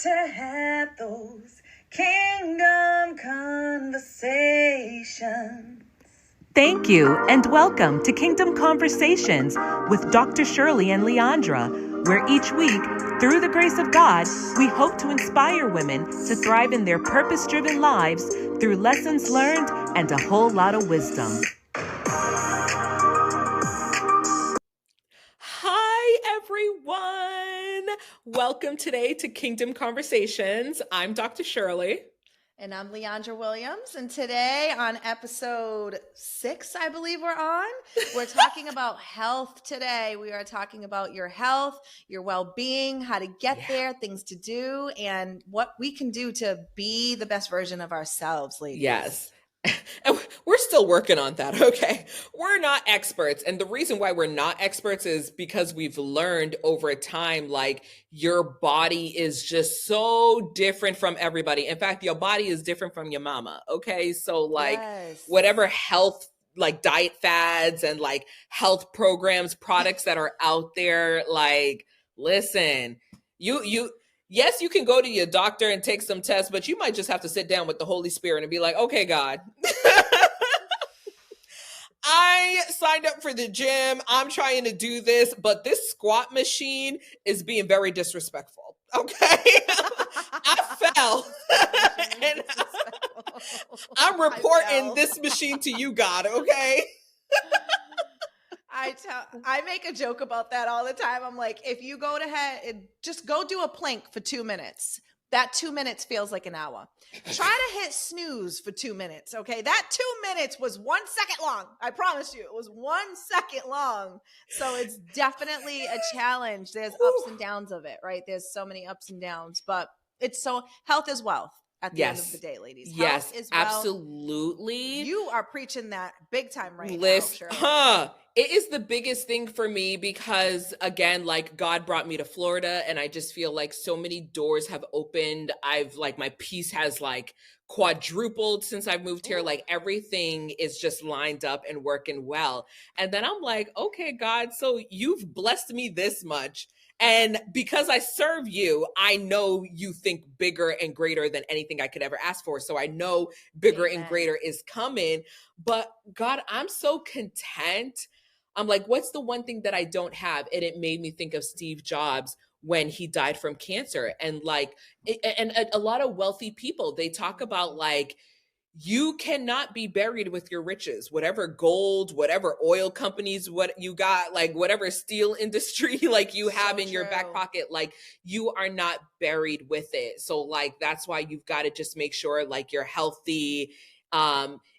to have those kingdom conversations. Thank you, and welcome to Kingdom Conversations with Dr. Shirley and Leandra, where each week, through the grace of God, we hope to inspire women to thrive in their purpose-driven lives through lessons learned and a whole lot of wisdom. Hi, everyone. Welcome today to Kingdom Conversations. I'm Dr. Shirley. And I'm Leandra Williams. And today on episode 6, I believe we're talking about health today. We are talking about your health, your well-being, how to get there, things to do, and what we can do to be the best version of ourselves, ladies. Yes. And we're still working on that, okay? We're not experts. And the reason why we're not experts is because we've learned over time, like, your body is just so different from everybody. In fact, your body is different from your mama, okay? So, like, whatever health, like, diet fads and, like, health programs, products that are out there, like, listen, yes, you can go to your doctor and take some tests, but you might just have to sit down with the Holy Spirit and be like, okay, God, I signed up for the gym. I'm trying to do this, but this squat machine is being very disrespectful. Okay. I fell and I'm reporting this machine to you, God. Okay. I make a joke about that all the time. I'm like, if you go just go do a plank for 2 minutes. That 2 minutes feels like an hour. Try to hit snooze for 2 minutes, okay? That 2 minutes was 1 second long. I promise you, it was 1 second long. So it's definitely a challenge. There's ups and downs of it, right? There's so many ups and downs, but health is wealth. At the end of the day, ladies. Yes, absolutely. You are preaching that big time right now. It is the biggest thing for me because, again, like, God brought me to Florida and I just feel like so many doors have opened. My peace has, like, quadrupled since I've moved here. Like, everything is just lined up and working well. And then I'm like, okay, God, so you've blessed me this much. And because I serve you, I know you think bigger and greater than anything I could ever ask for. So I know bigger and greater is coming. But God, I'm so content. I'm like, what's the one thing that I don't have? And it made me think of Steve Jobs when he died from cancer. And a lot of wealthy people, they talk about, like, you cannot be buried with your riches, whatever gold, whatever oil companies, what you got, like, whatever steel industry, like, you have in your back pocket, like, you are not buried with it. So, like, that's why you've got to just make sure, like, you're healthy.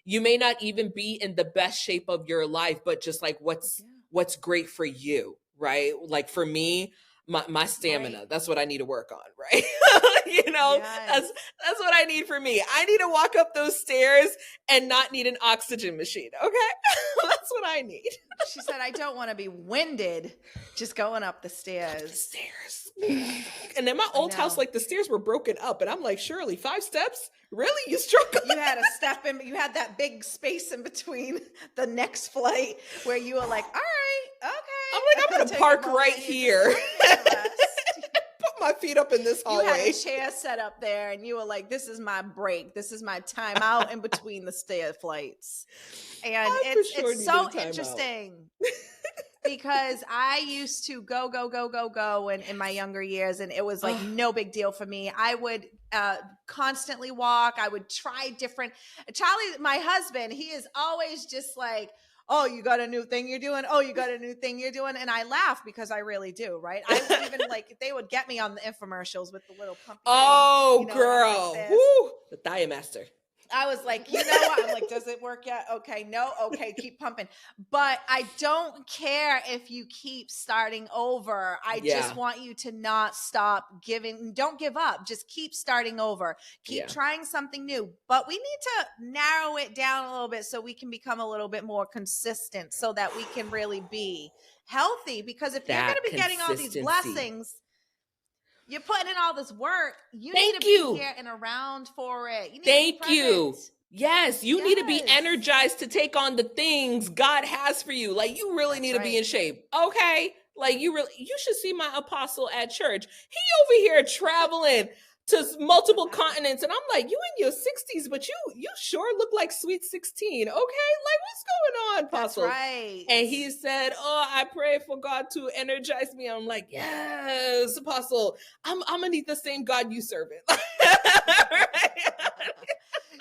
You may not even be in the best shape of your life, but just, like, what's great for you, right? Like, for me, my stamina, that's what I need to work on, right? That's what I need for me. I need to walk up those stairs and not need an oxygen machine, okay? That's what I need. She said, I don't want to be winded just going up the stairs. And in my old house, like, the stairs were broken up, and I'm like, Shirley, 5 steps? Really? You struggle? You had a step in, you had that big space in between the next flight where you were like, all right, okay. I'm like, I'm going to park right here. Put my feet up in this hallway. You had a chair set up there, and you were like, this is my break. This is my time out in between the stair flights. And it's so interesting. Because I used to go in my younger years, and it was like no big deal for me. I would constantly walk. I would try different. Charlie, my husband, he is always just like, oh, you got a new thing you're doing? Oh, you got a new thing you're doing? And I laugh because I really do, right? I would even, like, they would get me on the infomercials with the little pumpy thing, girl. Like, woo, the Thiamaster. I was like, you know what? I'm like, does it work yet? Okay, no, okay, keep pumping. But I don't care if you keep starting over. I just want you to not stop giving. Don't give up. Just keep starting over. Keep trying something new. But we need to narrow it down a little bit so we can become a little bit more consistent so that we can really be healthy. Because if you're going to be getting all these blessings, you're putting in all this work. You need to be here and around for it. You need to be present. Yes, you need to be energized to take on the things God has for you. Like, you really need to be in shape. Okay? Like, you should see my apostle at church. He over here traveling to multiple continents, and I'm like, you in your 60s, but you sure look like sweet 16. Okay, like what's going on, Apostle? That's right. And he said, "Oh, I pray for God to energize me." I'm like, "Yes, Apostle. I'm gonna need the same God you serve it."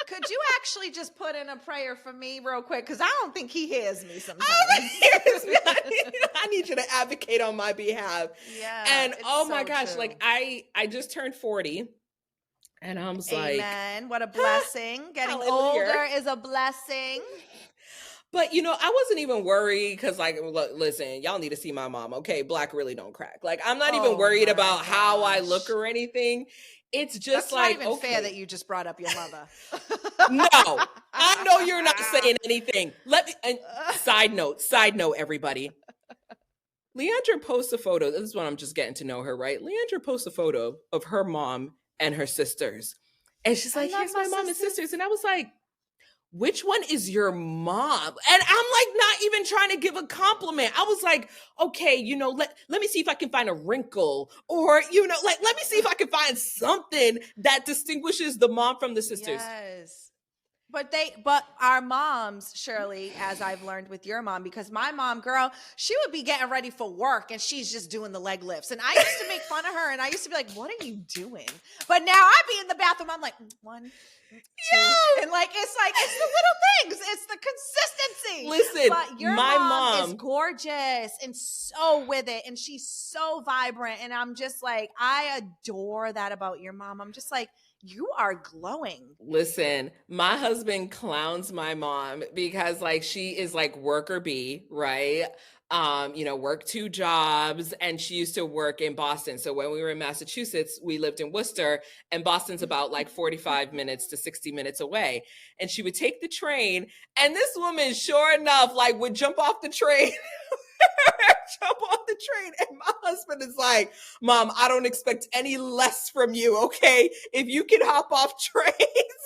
Could you actually just put in a prayer for me real quick? Because I don't think he hears me sometimes. I need you to advocate on my behalf. Yeah. And oh my so gosh, true. like I just turned 40. And I was like, amen. What a blessing. Getting hallelujah. older is a blessing. But I wasn't even worried because, like, look, listen, y'all need to see my mom. Okay, black really don't crack. Like, I'm not even worried about how I look or anything. It's just That's like, not even fair that you just brought up your mother. No, I know you're not saying anything. Let me. And side note, everybody. Leandra posts a photo. This is when I'm just getting to know her, right? Leandra posts a photo of her mom and her sisters, and she's like, "Here's my mom and sisters," and I was like, which one is your mom? And I'm like not even trying to give a compliment. I was like, okay, let me see if I can find a wrinkle, or like let me see if I can find something that distinguishes the mom from the sisters. Yes. But our moms, Shirley, as I've learned with your mom, because my mom, girl, she would be getting ready for work and she's just doing the leg lifts. And I used to make fun of her and I used to be like, what are you doing? But now I be in the bathroom, I'm like, 1, 2. Yeah. And it's the little things. It's the consistency. Listen, but your my mom is gorgeous and so with it. And she's so vibrant. And I'm just like, I adore that about your mom. I'm just like, you are glowing. Listen, my husband clowns my mom because like she is like worker bee, right? Work 2 jobs, and she used to work in Boston. So when we were in Massachusetts, we lived in Worcester, and Boston's about like 45 minutes to 60 minutes away. And she would take the train, and this woman, sure enough, like would jump off the train. And my husband is like, Mom, I don't expect any less from you, okay? If you can hop off trains,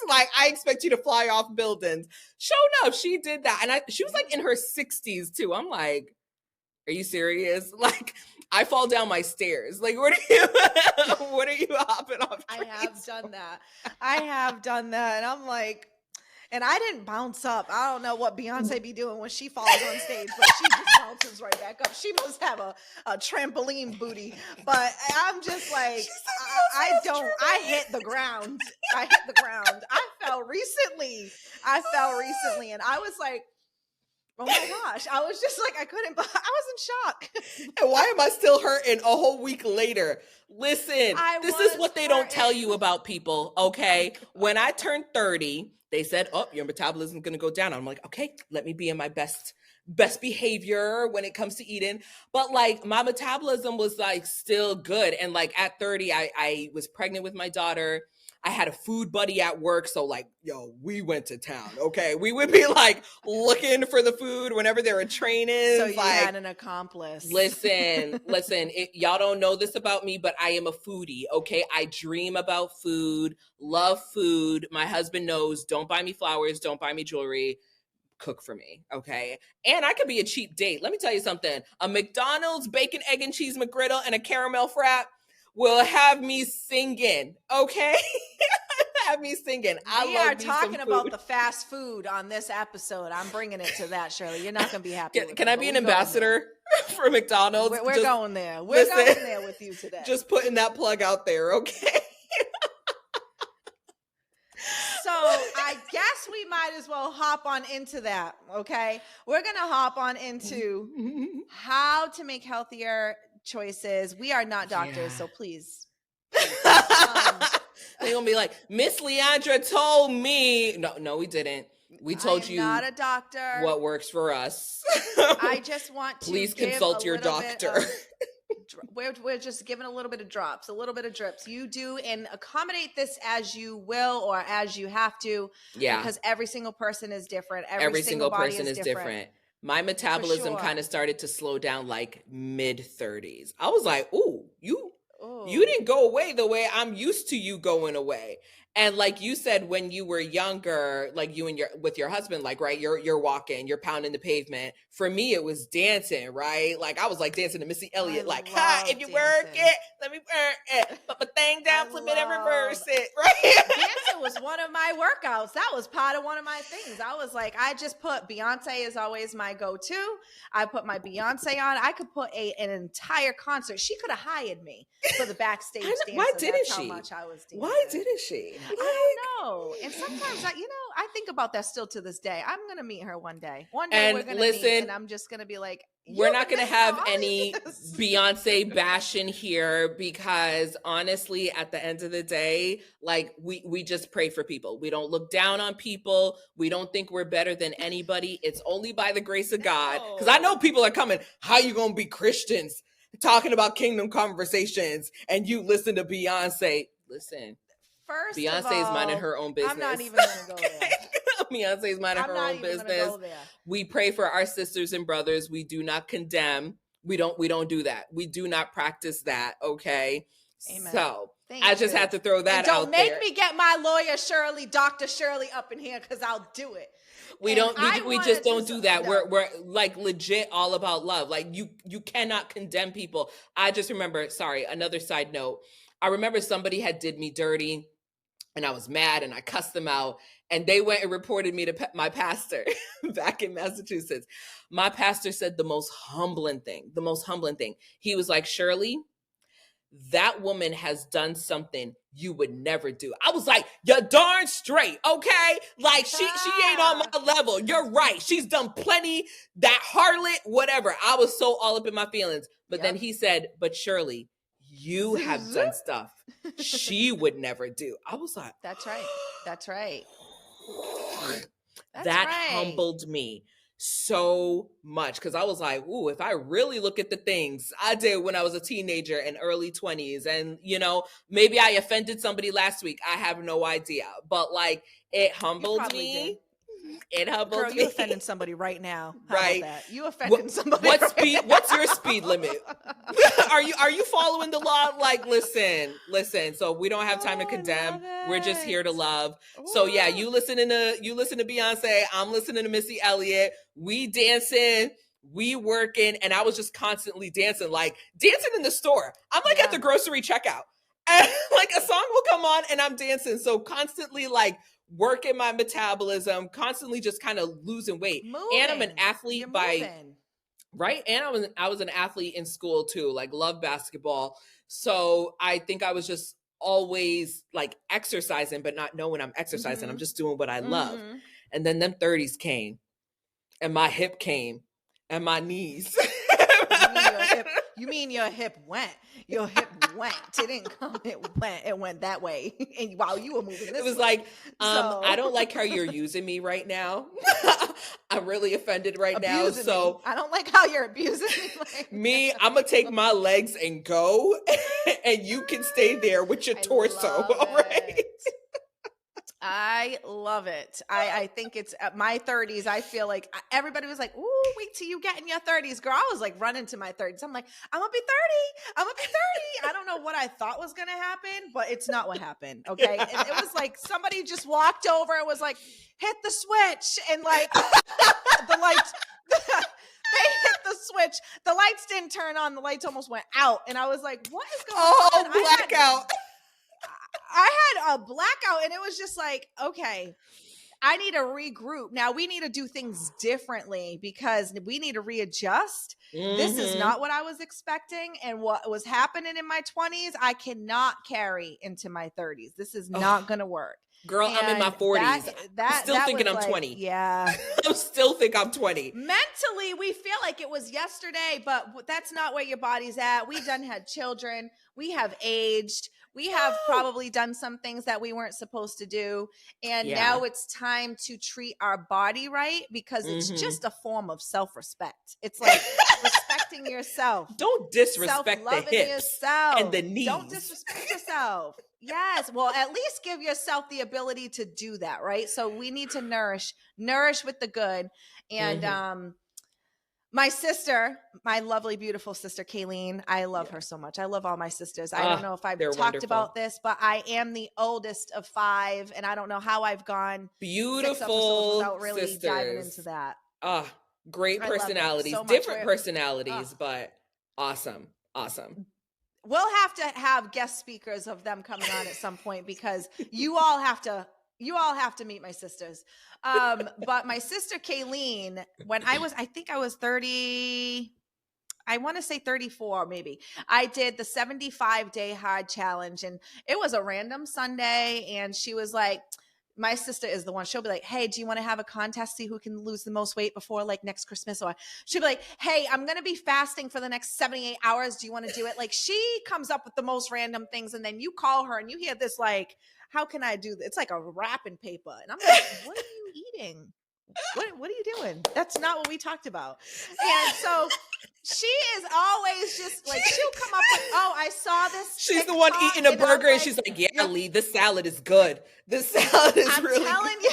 like I expect you to fly off buildings. Sure enough, she did that. And she was like in her 60s too. I'm like, are you serious? Like I fall down my stairs. Like what are you hopping off trains? I have done that. And I'm like, and I didn't bounce up. I don't know what Beyonce be doing when she falls on stage, but she just bounces right back up. She must have a trampoline booty. But I'm just like, I hit the ground. I fell recently. And I was like, oh my gosh. I was just like, I was in shock. And why am I still hurting a whole week later? Listen, this is what they don't tell you about people, okay? When I turned 30, they said, oh, your metabolism is going to go down. I'm like, okay, let me be in my best behavior when it comes to eating. But like my metabolism was like still good. And like at 30, I was pregnant with my daughter. I had a food buddy at work. So like, we went to town. Okay. We would be like looking for the food whenever there were trainings. So you had an accomplice. Listen, y'all don't know this about me, but I am a foodie. Okay. I dream about food, love food. My husband knows, don't buy me flowers. Don't buy me jewelry. Cook for me. Okay. And I could be a cheap date. Let me tell you something. A McDonald's bacon, egg, and cheese McGriddle and a caramel frap will have me singing, okay? Have me singing. We are talking about the fast food on this episode. I'm bringing it to that, Shirley. You're not going to be happy. Can I be an ambassador for McDonald's? We're going there. We're going there with you today. Just putting that plug out there, okay? So I guess we might as well hop on into that, okay? We're going to hop on into how to make healthier choices. We are not doctors, so please. They're gonna be like, Miss Leandra told me. No, we didn't. We told you not a doctor. What works for us. I just want to please consult your doctor. We're just giving a little bit of drops, a little bit of drips. You do and accommodate this as you will or as you have to. Yeah. Because every single person is different. Every single person is different. My metabolism kind of started to slow down like mid-30s. I was like, ooh, you You didn't go away the way I'm used to you going away. And like you said, when you were younger, like you and with your husband, like, right, you're walking, you're pounding the pavement. For me, it was dancing, right? Like I was like dancing to Missy Elliott, like, ha, if you work it, let me work it. Put my thing down, flip it and reverse it, right? Dancing was one of my workouts. That was part of one of my things. I was like, I just put Beyonce is always my go-to. I put my Beyonce on. I could put an entire concert. She could have hired me for the backstage dance. Why didn't she? How much I was dancing. Why didn't she? I don't know. And sometimes, I think about that still to this day. I'm going to meet her one day. One day we're going to meet, and I'm just going to be like, we're not going to have any Beyonce bashing here because honestly, at the end of the day, like we just pray for people. We don't look down on people. We don't think we're better than anybody. It's only by the grace of God. Because I know people are coming. How you going to be Christians talking about kingdom conversations and you listen to Beyonce? Listen. First Beyonce is minding her own business. I'm not even going to go there. Beyonce is minding her own business. We pray for our sisters and brothers. We do not condemn. We don't do that. We do not practice that. Okay. Amen. So I just had to throw that out there. Don't make me get my lawyer Shirley, Dr. Shirley up in here because I'll do it. We just don't do that. No. We're like legit all about love. Like you cannot condemn people. I just remember, sorry, another side note. I remember somebody had did me dirty. And I was mad and I cussed them out. And they went and reported me to my pastor back in Massachusetts. My pastor said the most humbling thing. He was like, Shirley, that woman has done something you would never do. I was like, you're darn straight, okay? Like, she ain't on my level. You're right. She's done plenty, that harlot, whatever. I was so all up in my feelings. But then he said, but Shirley, you have done stuff she would never do. I was like, That's right. Humbled me so much because I was like, ooh, if I really look at the things I did when I was a teenager and early 20s, and maybe I offended somebody last week. I have no idea. But like, it humbled me. Did. It humbled Girl, me. you offending somebody right now. How right. About that? You offending somebody. What's your speed limit? Are you following the law? Like, listen. So we don't have time to condemn. We're just here to love. Ooh. So yeah, you listen to Beyonce. I'm listening to Missy Elliott. We dancing, we working, and I was just constantly dancing in the store. I'm like at the grocery checkout. And like a song will come on and I'm dancing. So constantly like working my metabolism, constantly just kind of losing weight. And I'm an athlete right? And I was an athlete in school too, like love basketball. So I think I was just always like exercising, but not knowing I'm exercising. Mm-hmm. I'm just doing what I love. And then them 30s came and my hip came and my knees. You mean your hip went? Your hip went. It didn't come. It went that way. And while you were moving this it was way. Like, I don't like how you're using me right now. I'm really offended right now. So I don't like how you're abusing me. I'm going to take my legs and go. And you can stay there with your torso. All right. I love it. I think it's at my 30s. I feel like everybody was like, ooh, wait till you get in your 30s. Girl, I was like running to my 30s. I'm like, I'm going to be 30. I don't know what I thought was going to happen, but it's not what happened. Okay. And it was like somebody just walked over and was like, hit the switch. And like the lights, they hit the switch. The lights didn't turn on. The lights almost went out. And I was like, what is going on? Oh, blackout. I had a blackout and it was just like, okay, I need to regroup. Now we need to do things differently because we need to readjust. Mm-hmm. This is not what I was expecting. And what was happening in my 20s, I cannot carry into my 30s. This is not going to work. Girl, and I'm in my 40s. I'm still thinking I'm 20. Yeah. I still think I'm 20. Mentally, we feel like it was yesterday, but that's not where your body's at. We done had children. We have aged. We have probably done some things that we weren't supposed to do. And now it's time to treat our body right because it's just a form of self-respect. It's like respecting yourself. Don't disrespect the hips yourself. And the knees. Don't disrespect yourself. Yes. Well, at least give yourself the ability to do that, right? So we need to nourish with the good. And My sister, my lovely, beautiful sister, Kayleen, I love her so much. I love all my sisters. I don't know if I've talked wonderful. about this, but I am the oldest of 5, and I don't know how I've gone beautiful 6 episodes without really sisters. diving into that. Great personalities, so different personalities, but awesome. We'll have to have guest speakers of them coming on at some point, because you all have to meet my sisters. But my sister Kayleen, when I think I was 30, I want to say 34 maybe, I did the 75-day hard challenge, and it was a random Sunday, and she was like, my sister is the one, she'll be like, hey, do you want to have a contest, see who can lose the most weight before like next Christmas? Or she'll be like, hey, I'm going to be fasting for the next 78 hours. Do you want to do it? Like, she comes up with the most random things. And then you call her and you hear this, like, how can I do this? It's like a wrapping paper. And I'm like, what are you eating? What are you doing? That's not what we talked about. And so she is always just like, she'll come up with, oh, I saw this. She's the one eating a burger, and she's like, yeah, Lee, this salad is good. This salad is really good. I'm telling you,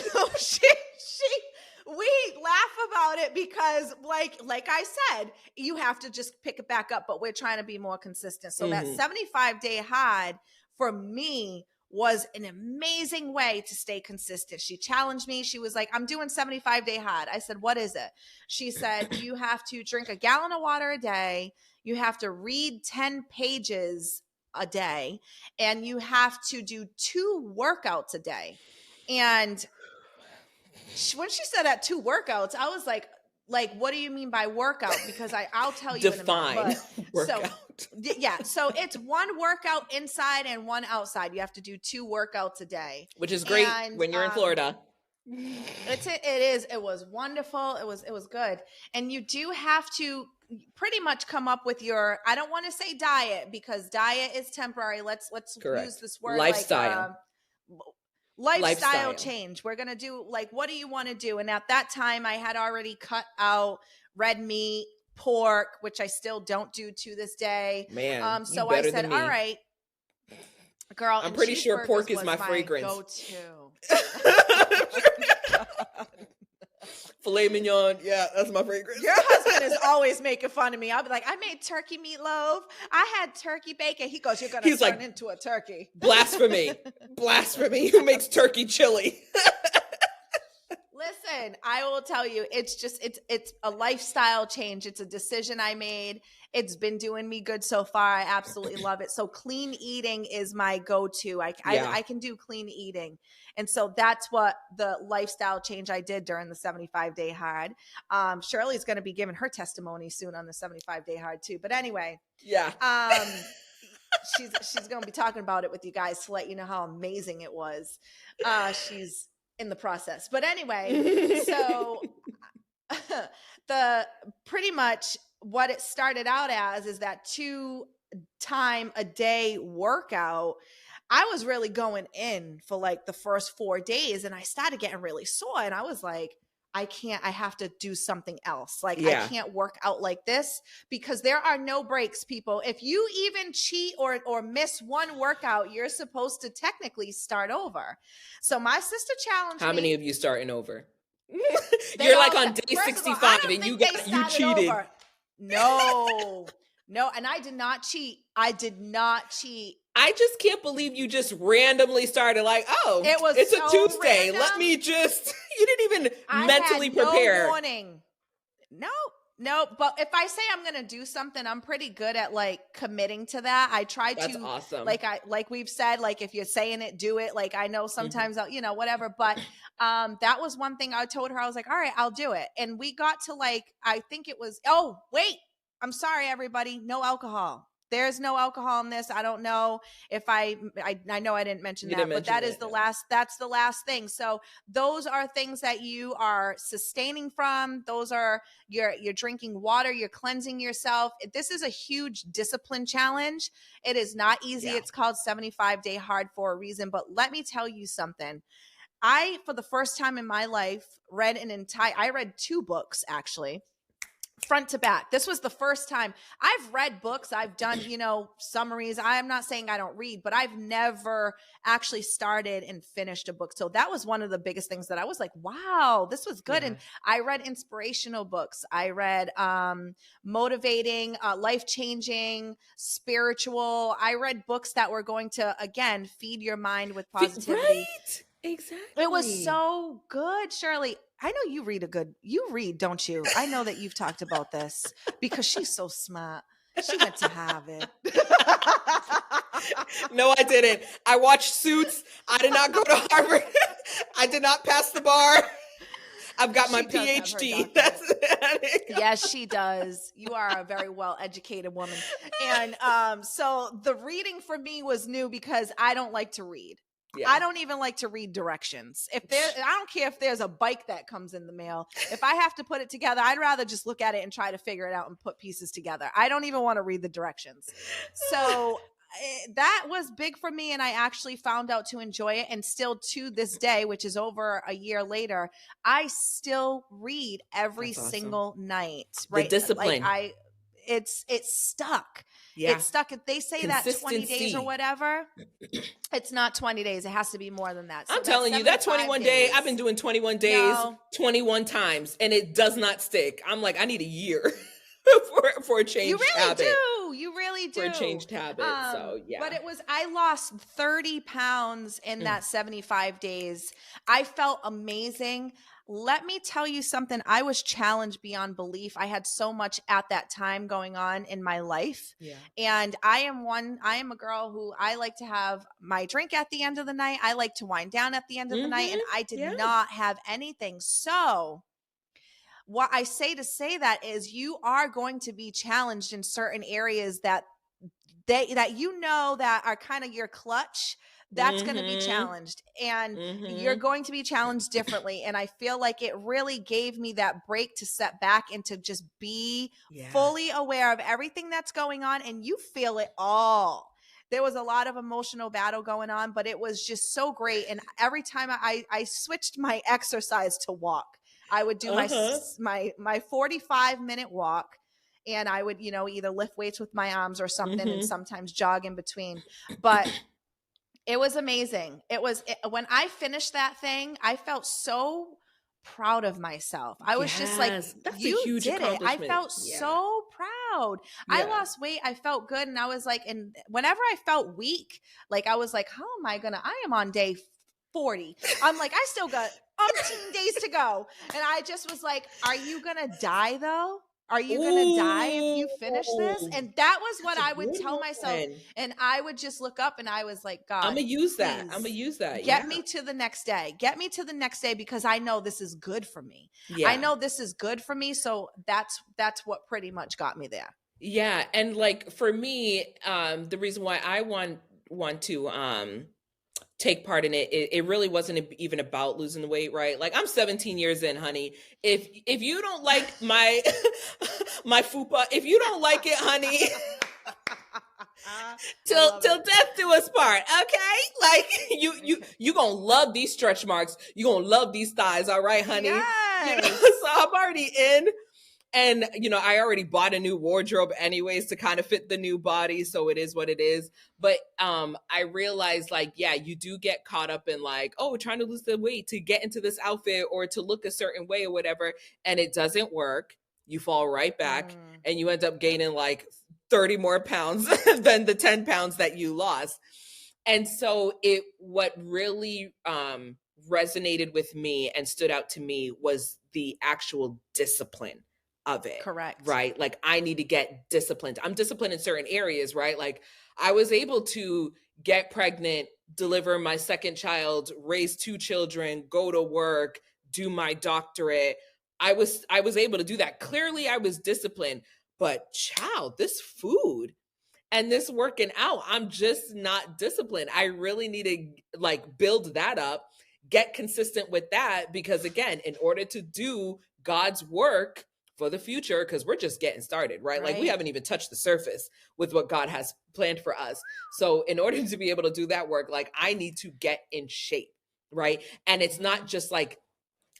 we laugh about it because like I said, you have to just pick it back up, but we're trying to be more consistent. So that 75-day hard for me was an amazing way to stay consistent. She challenged me. She was like, I'm doing 75-day hard. I said, what is it? She said, you have to drink a gallon of water a day. You have to read 10 pages a day, and you have to do 2 workouts a day. And when she said that 2 workouts, I was like, what do you mean by workout? Because I'll tell you define in a minute. workout. So it's 1 workout inside and 1 outside. You have to do 2 workouts a day, which is great when you're in Florida. It was wonderful. It was good. And you do have to pretty much come up with your, I don't want to say diet, because diet is temporary. Let's use this word, lifestyle. Lifestyle change. We're going to do, like, what do you want to do? And at that time I had already cut out red meat, pork, which I still don't do to this day. Man, so I said, all right, girl, I'm pretty sure pork is my fragrance. Go-to. Filet mignon. Yeah, that's my fragrance. Your husband is always making fun of me. I'll be like, I made turkey meatloaf. I had turkey bacon. He goes, you're going to turn into a turkey. Blasphemy. Blasphemy. Who makes turkey chili? Listen, I will tell you, it's a lifestyle change. It's a decision I made. It's been doing me good so far. I absolutely love it. So clean eating is my go-to. I can do clean eating. And so that's what the lifestyle change I did during the 75-day hard. Shirley's going to be giving her testimony soon on the 75-day hard too. But anyway, yeah. She's going to be talking about it with you guys to let you know how amazing it was. She's in the process. But anyway, so the pretty much what it started out as is that 2 time a day workout. I was really going in for like the first 4 days, and I started getting really sore, and I was like, I have to do something else. Like, I can't work out like this, because there are no breaks, people. If you even cheat or miss 1 workout, you're supposed to technically start over. So my sister challenged me. How many of you starting over? You're like on day 65 and you cheated. Over. No, and I did not cheat. I just can't believe you just randomly started like, it's a Tuesday. Random. Let me just, you didn't even mentally prepare. No warning. No. But if I say I'm going to do something, I'm pretty good at like committing to that. I try to, That's awesome. Like we've said, like if you're saying it, do it. Like I know sometimes I'll, whatever. But that was one thing I told her. I was like, all right, I'll do it. And we got to like, I think it was, oh, wait, I'm sorry, everybody. No alcohol. There's no alcohol in this. I don't know if I know I didn't mention that, but that is that's the last thing. So those are things that you are sustaining from. Those are you're drinking water, you're cleansing yourself. This is a huge discipline challenge. It is not easy. Yeah. It's called 75-day hard for a reason. But let me tell you something. I, for the first time in my life, read I read 2 books actually. front to back. This was the first time. I've read books. I've done, summaries. I'm not saying I don't read, but I've never actually started and finished a book. So that was one of the biggest things that I was like, wow, this was good. Yeah. And I read inspirational books. I read motivating, life-changing, spiritual. I read books that were going to, again, feed your mind with positivity. Right? Exactly. It was so good, Shirley. I know you read, don't you? I know that you've talked about this because she's so smart. She went to Harvard. No, I didn't. I watched Suits. I did not go to Harvard. I did not pass the bar. I've got my PhD. That's it. Yes, she does. You are a very well-educated woman. And so the reading for me was new because I don't like to read. Yeah. I don't even like to read directions. I don't care if there's a bike that comes in the mail. If I have to put it together, I'd rather just look at it and try to figure it out and put pieces together. I don't even want to read the directions. So that was big for me. And I actually found out to enjoy it. And still to this day, which is over a year later, I still read every single night. Right? The discipline. It's stuck. Yeah. It's stuck. If they say that 20 days or whatever, it's not 20 days. It has to be more than that. So I'm telling you, that 21 days, I've been doing 21 days, 21 times, and it does not stick. I'm like, I need a year for a changed habit. You really do. For a changed habit. So yeah. But I lost 30 pounds in that 75 days. I felt amazing. Let me tell you something. I was challenged beyond belief. I had so much at that time going on in my life. Yeah. And I am a girl who I like to have my drink at the end of the night. I like to wind down at the end of the night, and I did not have anything. So what I say that is you are going to be challenged in certain areas that that are kind of your clutch. That's going to be challenged, and you're going to be challenged differently. And I feel like it really gave me that break to step back and to just be fully aware of everything that's going on. And you feel it all. There was a lot of emotional battle going on, but it was just so great. And every time I switched my exercise to walk, I would do my 45-minute walk. And I would, either lift weights with my arms or something, and sometimes jog in between. But it was amazing. When I finished that thing, I felt so proud of myself. I was just like, you did it. I felt so proud. Yeah. I lost weight. I felt good. And I was like, and whenever I felt weak, like I was like, I am on day 40. I'm like, I still got 18 days to go. And I just was like, are you going to die though? Are you going to die if you finish this? And that was what I would tell myself. And I would just look up and I was like, God, I'm going to use that. I'm going to use that. Get me to the next day. Get me to the next day because I know this is good for me. Yeah. I know this is good for me. So that's what pretty much got me there. Yeah. And like for me, the reason why I want to take part in it really wasn't even about losing the weight, right? Like I'm 17 years in, honey. If you don't like my my fupa, if you don't like it, honey, till death do us part, okay? Like you gonna love these stretch marks. You gonna love these thighs, all right, honey? Yes. So I'm already in. And, I already bought a new wardrobe anyways to kind of fit the new body. So it is what it is. But I realized you do get caught up in trying to lose the weight to get into this outfit or to look a certain way or whatever. And it doesn't work. You fall right back and you end up gaining 30 more pounds than the 10 pounds that you lost. And so what really resonated with me and stood out to me was the actual discipline of it. Correct. Right? Like I need to get disciplined. I'm disciplined in certain areas, right? Like I was able to get pregnant, deliver my second child, raise 2 children, go to work, do my doctorate. I was able to do that. Clearly I was disciplined, but child, this food and this working out, I'm just not disciplined. I really need to build that up, get consistent with that, because again, in order to do God's work for the future, because we're just getting started, right? Like we haven't even touched the surface with what God has planned for us. So in order to be able to do that work, I need to get in shape, right? And it's not just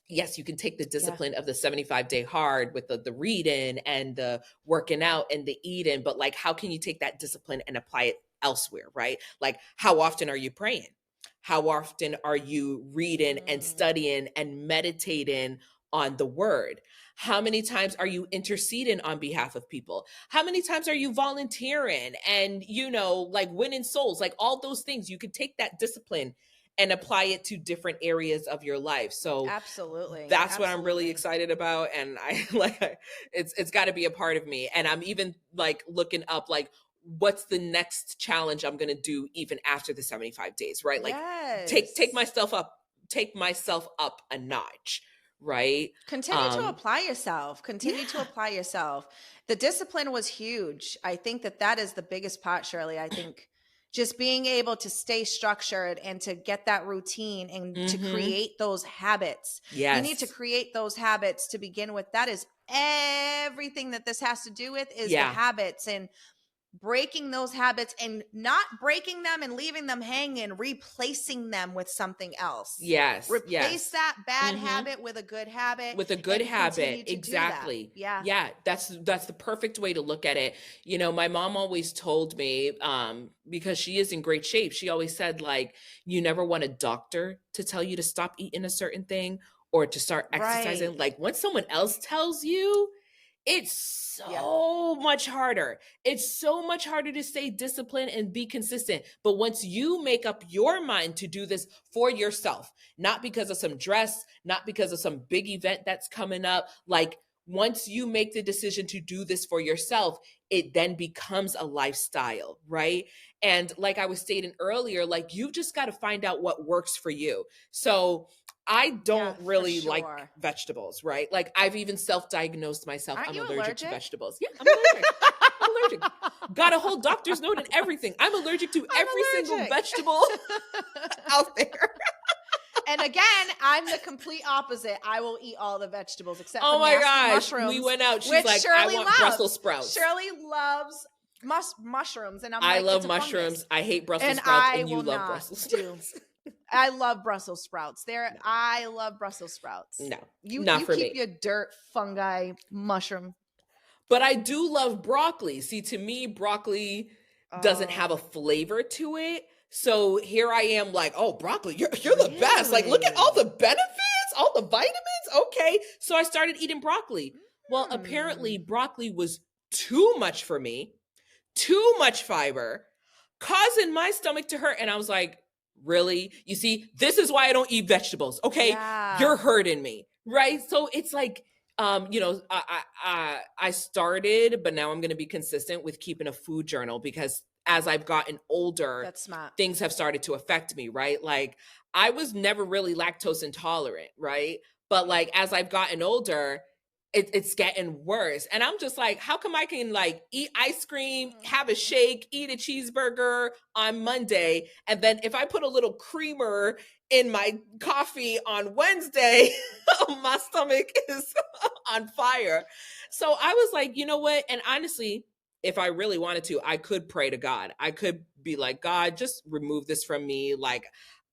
yes, you can take the discipline of the 75-day hard with the reading and the working out and the eating, but like, how can you take that discipline and apply it elsewhere, right? Like, how often are you praying? How often are you reading and studying and meditating on the word? How many times are you interceding on behalf of people? How many times are you volunteering and, like winning souls? Like all those things, you could take that discipline and apply it to different areas of your life. So absolutely, that's what I'm really excited about. And it's got to be a part of me. And I'm even like looking up, like, what's the next challenge I'm going to do even after the 75 days, right? Like take myself up a notch, right? Continue to apply yourself. To apply yourself. The discipline was huge. I think that is the biggest part, Shirley. I think just being able to stay structured and to get that routine and to create those habits. Yes. You need to create those habits to begin with. That is everything that this has to do with is the habits, and breaking those habits and not breaking them and leaving them hanging, replacing them with something else. Yes. Replace that bad habit with a good habit. With a good habit. Exactly. Yeah. That's the perfect way to look at it. My mom always told me, because she is in great shape, she always said, like, you never want a doctor to tell you to stop eating a certain thing or to start exercising. Right. Like, when someone else tells you, it's so much harder. It's so much harder to stay disciplined and be consistent. But once you make up your mind to do this for yourself, not because of some dress, not because of some big event that's coming up, like once you make the decision to do this for yourself, it then becomes a lifestyle, right? And like I was stating earlier, like you just got to find out what works for you. So I don't really like vegetables, right? Like I've even self-diagnosed myself. I'm allergic to vegetables. Yeah, I'm allergic. I'm allergic. Got a whole doctor's note and everything. I'm allergic to every single vegetable out there. And again, I'm the complete opposite. I will eat all the vegetables except for mushrooms. We went out. She's like, Shirley, I want Brussels sprouts. Shirley loves mushrooms, and I love mushrooms. I hate Brussels sprouts, and you love Brussels sprouts. I love Brussels sprouts. I love Brussels sprouts. No, you for keep me. Your dirt, fungi, mushroom. But I do love broccoli. See, to me, broccoli doesn't have a flavor to it. So here I am like, oh, broccoli, you're the best. Like, look at all the benefits, all the vitamins. Okay. So I started eating broccoli. Well, apparently broccoli was too much for me, too much fiber, causing my stomach to hurt. And I was like, really? You see, this is why I don't eat vegetables. Okay. Yeah. You're hurting me. Right. So it's like, I started, but now I'm going to be consistent with keeping a food journal, because as I've gotten older, that's smart, things have started to affect me, right? Like I was never really lactose intolerant, right? But like, as I've gotten older, it's getting worse. And I'm just like, how come I can like eat ice cream, have a shake, eat a cheeseburger on Monday, and then if I put a little creamer in my coffee on Wednesday, my stomach is on fire. So I was like, you know what? And honestly, if I really wanted to, I could pray to God. I could be like, God, just remove this from me. Like,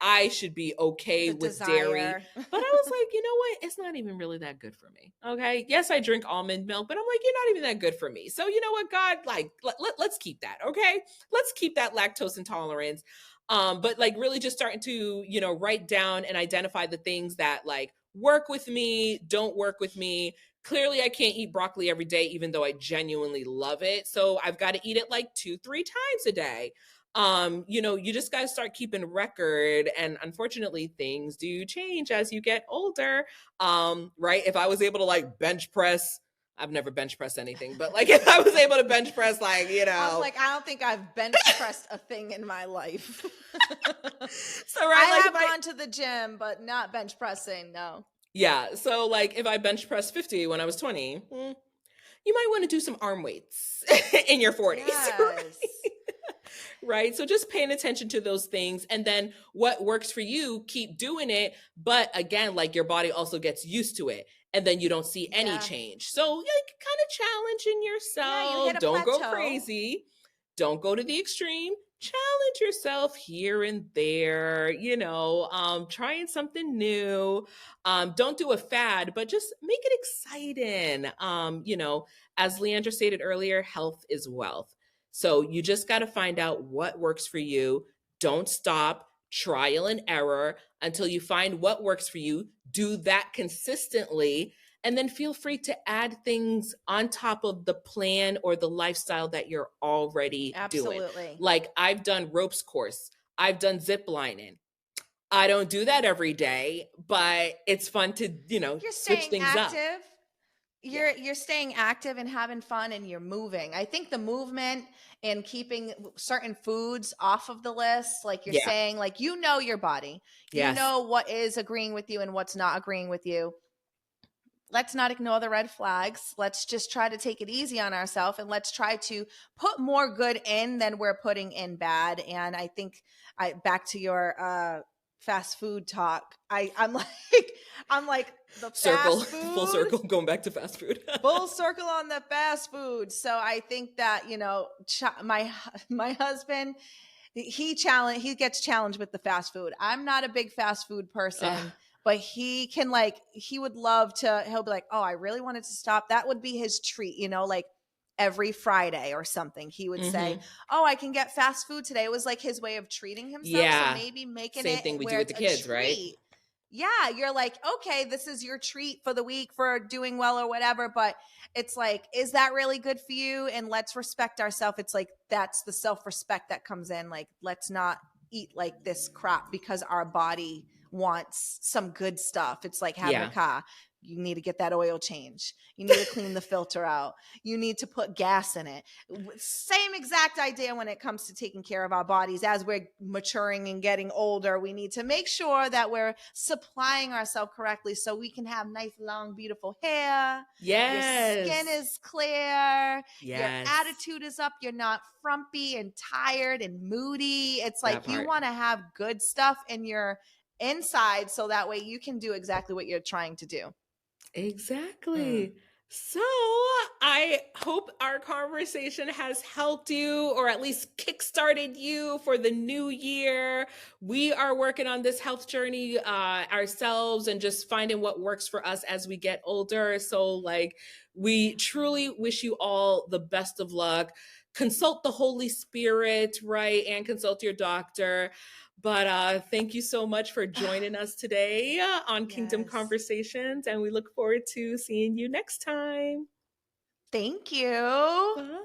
I should be okay with dairy. But I was like, you know what? It's not even really that good for me. Okay. Yes, I drink almond milk, but I'm like, you're not even that good for me. So you know what, God, like, let's keep that. Okay. Let's keep that lactose intolerance. But like really just starting to, write down and identify the things that like work with me, don't work with me. Clearly I can't eat broccoli every day, even though I genuinely love it. So I've got to eat it like 2-3 times a day. You just got to start keeping record, and unfortunately things do change as you get older. Right. If I was able to like bench press, I've never bench pressed anything, but like if I was able to bench press, like, I was like, I don't think I've bench pressed a thing in my life. So right, I have gone to the gym, but not bench pressing. No. Yeah. So like if I bench pressed 50 when I was 20, you might want to do some arm weights in your 40s. Yes. Right? Right. So just paying attention to those things, and then what works for you, keep doing it. But again, like your body also gets used to it, and then you don't see any change. So like kind of challenging yourself. Yeah, you hit a don't plateau. Go crazy. Don't go to the extreme. challenge yourself here and there, trying something new. Don't do a fad, but just make it exciting. As Leandra stated earlier, health is wealth. So you just got to find out what works for you. Don't stop, trial and error until you find what works for you. Do that consistently. And then feel free to add things on top of the plan or the lifestyle that you're already doing. Like I've done ropes course. I've done zip lining. I don't do that every day, but it's fun to, switch things active. up. You're staying active and having fun, and you're moving. I think the movement and keeping certain foods off of the list, like you're saying, like, your body, you know what is agreeing with you and what's not agreeing with you. Let's not ignore the red flags. Let's just try to take it easy on ourselves, and let's try to put more good in than we're putting in bad. And I think back to your fast food talk. I'm like the fast food, full circle, going back to fast food. Full circle on the fast food. So I think that, my husband, he gets challenged with the fast food. I'm not a big fast food person. But he can he would love to, he'll be like, oh, I really wanted to stop. That would be his treat, like every Friday or something. He would say, oh, I can get fast food today. It was like his way of treating himself. Yeah. So maybe making Same it thing we where do with the kids, right? Yeah. You're like, okay, this is your treat for the week for doing well or whatever. But it's like, is that really good for you? And let's respect ourselves. It's like, that's the self-respect that comes in. Like, let's not eat like this crap because our body wants some good stuff. It's like having a car. You need to get that oil change. You need to clean the filter out. You need to put gas in it. Same exact idea when it comes to taking care of our bodies. As we're maturing and getting older, we need to make sure that we're supplying ourselves correctly so we can have nice, long, beautiful hair. Yes. Your skin is clear. Yes. Your attitude is up. You're not frumpy and tired and moody. It's like you want to have good stuff in your inside so that way you can do exactly what you're trying to do. Exactly. So I hope our conversation has helped you, or at least kickstarted you for the new year. We are working on this health journey ourselves and just finding what works for us as we get older. So we truly wish you all the best of luck. Consult the Holy Spirit, right? And consult your doctor. But thank you so much for joining us today on Kingdom Conversations. And we look forward to seeing you next time. Thank you. Bye.